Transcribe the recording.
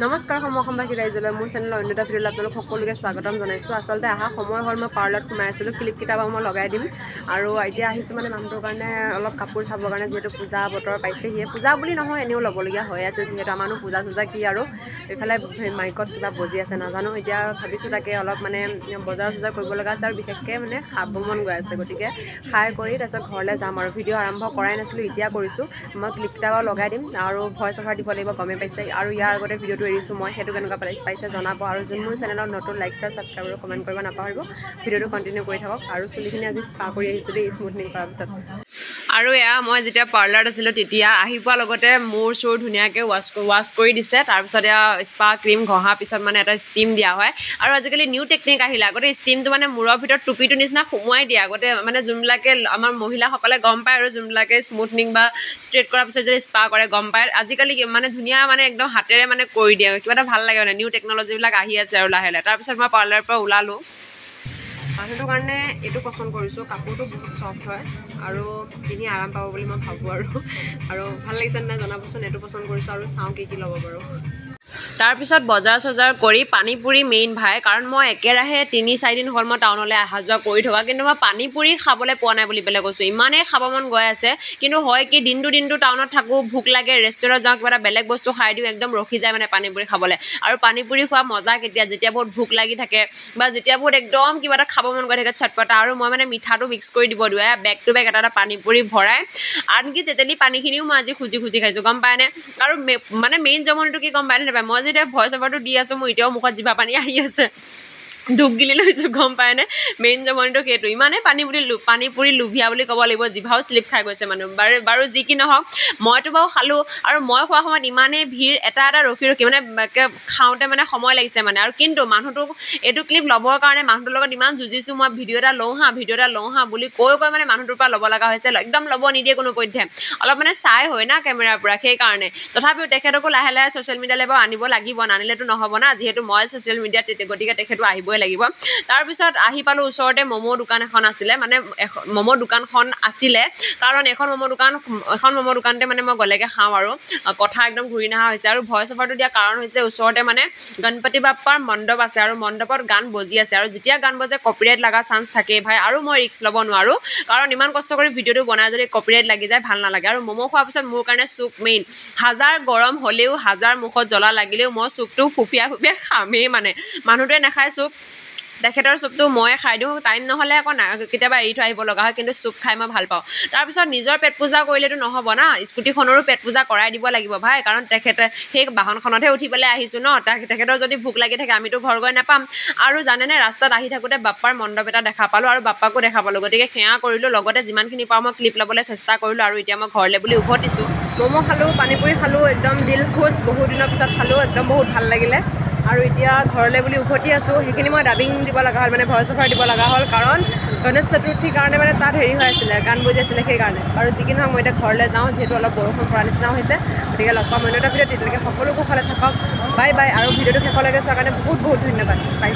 নমস্কাৰ সমবাসী ৰাইজলৈ মোৰ চেনেলৰ অন্য এটা ভিডিঅ'লৈ আপোনালোক সকলোকে স্বাগতম জনাইছোঁ। আচলতে অহা সময় হ'ল মই পাৰ্লাৰত সোমাই আছিলোঁ, ক্লিপকেইটা বাৰু মই লগাই দিম আৰু এতিয়া আহিছোঁ মানে মানুহটোৰ কাৰণে অলপ কাপোৰ চাবৰ কাৰণে, যিহেতু পূজা বতৰ পাইছেহি। পূজা বুলি নহয়, এনেও ল'বলগীয়া হৈ আছে, যিহেতু আমাৰনো পূজা চূজা কি আৰু। এইফালে মাইকত কিবা বজি আছে নাজানো, এতিয়া ভাবিছোঁ তাকে অলপ মানে বজাৰ চজাৰ কৰিব লগা আছে আৰু বিশেষকৈ মানে খাব মন গৈ আছে, গতিকে খাই কৰি তাৰপিছত ঘৰলৈ যাম আৰু। ভিডিঅ' আৰম্ভ কৰাই নাছিলোঁ, এতিয়া কৰিছোঁ। মই ক্লিপকেইটা বাৰু লগাই দিম আৰু ভইচ অভাৰ দিব লাগিব, গমেই পাইছে। আৰু ইয়াৰ আগতে ভিডিঅ'টো এৰিছোঁ মই, সেইটো কেনেকুৱা পাইছে জনাব আৰু যোন মোৰ চেনেলত নতুন লাইক শ্বেয়াৰ ছাবস্ক্ৰাইব আৰু কমেণ্ট কৰিব নাপাহৰিব। ভিডিঅ'টো কণ্টিনিউ কৰি থাকক আৰু চুলিখিনি আজি স্পা কৰি আহিছোঁ দেই, স্মুথনিং কৰাৰ পিছত। আৰু এয়া মই যেতিয়া পাৰ্লাৰত আছিলোঁ তেতিয়া আহি পোৱাৰ লগতে মূৰ চুৰ ধুনীয়াকৈ ৱাছ কৰি দিছে। তাৰপিছত এয়া স্পা ক্ৰীম ঘঁহাৰ পিছত মানে এটা ষ্টিম দিয়া হয়। আৰু আজিকালি নিউ টেকনিক আহিলে, আগতে ষ্টিমটো মানে মূৰৰ ভিতৰত টুপিটো নিচিনা সোমোৱাই দিয়ে। আগতে মানে যোনবিলাকে আমাৰ মহিলাসকলে গম পায় আৰু যোনবিলাকে স্মুথনিং বা ষ্ট্ৰেট কৰাৰ পিছত যদি স্পা কৰে গম পায়। আজিকালি মানে ধুনীয়া মানে একদম হাতেৰে মানে কৰি দিয়ে, কিবা এটা ভাল লাগে মানে। নিউ টেকন'লজিবিলাক আহি আছে আৰু লাহে লাহে। তাৰপিছত মই পাৰ্লাৰৰ পৰা ওলালোঁ। মানুহটোৰ কাৰণে এইটো পচন্দ কৰিছোঁ, কাপোৰটো বহুত ছফ্ট হয় আৰু পিন্ধি আৰাম পাব বুলি মই ভাবোঁ আৰু ভাল লাগিছে নাই জনাবচোন। এইটো পচন্দ কৰিছোঁ আৰু চাওঁ কি ল'ব পাৰোঁ। তাৰপিছত বজাৰ চজাৰ কৰি পানীপুৰি মেইন ভাই, কাৰণ মই একেৰাহে ৩-৪ দিন হ'ল মই টাউনলৈ অহা যোৱা কৰি থকা, কিন্তু মই পানীপুৰি খাবলৈ পোৱা নাই বুলি পেলাই কৈছোঁ। ইমানেই খাব মন গৈ আছে, কিন্তু হয় কি দিনটো টাউনত থাকোঁ, ভোক লাগে, ৰেষ্টুৰেণ্টত যাওঁ, কিবা এটা বেলেগ বস্তু খাই দিওঁ, একদম ৰখি যায় মানে পানীপুৰি খাবলৈ। আৰু পানীপুৰি খোৱা মজা যেতিয়া বহুত ভোক লাগি থাকে বা যেতিয়া বহুত একদম কিবা এটা খাব মন গৈ থাকে চটপটা, আৰু মই মানে মিঠাটো মিক্স কৰি দিব দিওঁ। বেগ টু বেগ এটা পানীপুৰি ভৰাই, আনকি তেতেলী পানীখিনিও মই আজি খুজি খাইছোঁ, গম পায়নে। আৰু মানে মেইন জমনিটো কি গম পায়নে নাপায়, মই যেতিয়া ভইচ অভাৰটো দি আছোঁ মোৰ এতিয়াও মুখত জিভা পানী আহি আছে, ধূপ গিলি লৈছোঁ, গম পায়নে। মেইন জমনিটো সেইটো, ইমানেই পানীপুৰি লোভিয়া বুলি ক'ব লাগিব, জিভাও স্লিপ খাই গৈছে মানুহ। বাৰু যি কি নহওক, মইতো বাৰু খালোঁ আৰু মই খোৱাৰ সময়ত ইমানেই ভিৰ, এটা ৰখি মানে খাওঁতে মানে সময় লাগিছে মানে। আৰু কিন্তু মানুহটোক এইটো ক্লিপ ল'বৰ কাৰণে মানুহটোৰ লগত ইমান যুঁজিছোঁ মই, ভিডিঅ' এটা লওঁ হা বুলি কৈ মানে মানুহটোৰ পৰা ল'ব লগা হৈছে। একদম ল'ব নিদিয়ে কোনো পধ্যে, অলপ মানে চাই হয় না কেমেৰাৰ পৰা, সেইকাৰণে। তথাপিও তেখেতকো লাহে লাহে ছ'চিয়েল মিডিয়ালৈ বাৰু আনিব লাগিব, নানিলেতো নহ'ব না, যিহেতু মই ছ'চিয়েল মিডিয়াত, গতিকে তেখেতো আহিবই লাগিব। তাৰপিছত আহি পালোঁ, ওচৰতে ম'ম' দোকান এখন আছিলে, মানে ম'ম' দোকানখন আছিলে, কাৰণ এখন ম'ম' দোকানতে মানে মই গ'লেগে খাওঁ আৰু কথা একদম ঘূৰি নহা হৈছে। আৰু ভইচ অভাৰটো দিয়া কাৰণ হৈছে ওচৰতে মানে গণপতি বাপ্পাৰ মণ্ডপ আছে আৰু মণ্ডপত গান বজি আছে, আৰু যেতিয়া গান বজে কপিৰাইট লগা চান্স থাকেই ভাই, আৰু মই ৰিস্ক ল'ব নোৱাৰোঁ, কাৰণ ইমান কষ্ট কৰি ভিডিঅ'টো বনাই যদি কপিৰাইট লাগি যায় ভাল নালাগে। আৰু ম'ম' খোৱাৰ পিছত মোৰ কাৰণে চুপ মেইন, হাজাৰ গৰম হ'লেও, হাজাৰ মুখত জ্বলা লাগিলেও মই চুপটো ফুপিয়াই খামেই মানে। মানুহটোৱে নাখায় চুপ, তেখেতৰ চুপটো ময়ে খাই দিওঁ, টাইম নহ'লে আকৌ কেতিয়াবা এৰি থৈ আহিব লগা হয়, কিন্তু চুপ খাই মই ভাল পাওঁ। তাৰপিছত নিজৰ পেট পূজা কৰিলেতো নহ'ব না, স্কুটিখনৰো পেট পূজা কৰাই দিব লাগিব ভাই, কাৰণ তেখেতে সেই বাহনখনতহে উঠি পেলাই আহিছোঁ ন, তেখেতৰ যদি ভোক লাগি থাকে আমিতো ঘৰ গৈ নাপাম। আৰু জানেনে, ৰাস্তাত আহি থাকোঁতে বাপ্পাৰ মণ্ডপ এটা দেখা পালোঁ আৰু বাপ্পাকো দেখা পালোঁ, গতিকে সেয়া কৰিলোঁ, লগতে যিমানখিনি পাওঁ মই ক্লিপ ল'বলৈ চেষ্টা কৰিলোঁ। আৰু এতিয়া মই ঘৰলৈ বুলি উভতিছোঁ। ম'ম' খালোঁ, পানীপুৰি খালোঁ, একদম দিল খুচ, বহুত দিনৰ পিছত খালোঁ, একদম বহুত ভাল লাগিলে। আৰু এতিয়া ঘৰলৈ বুলি উভতি আছোঁ। সেইখিনি মই ডাবিং দিব লগা হ'ল, মানে ভইচ অভাৰ দিব লগা হ'ল, কাৰণ গণেশ চতুৰ্থীৰ কাৰণে মানে তাত হেৰি হৈ আছিলে, গান বজি আছিলে, সেইকাৰণে। আৰু যি কি নহওক মই এতিয়া ঘৰলৈ যাওঁ, যিহেতু অলপ বৰষুণ পৰা নিচিনাও হৈছে, গতিকে লগ পাম অন্য এটা ভিডিঅ'ত। তেতিয়ালৈকে সকলো কুশলে থাকক, বাই বাই। আৰু ভিডিঅ'টো শেষলৈকে চোৱাৰ কাৰণে বহুত ধন্যবাদ, বাই।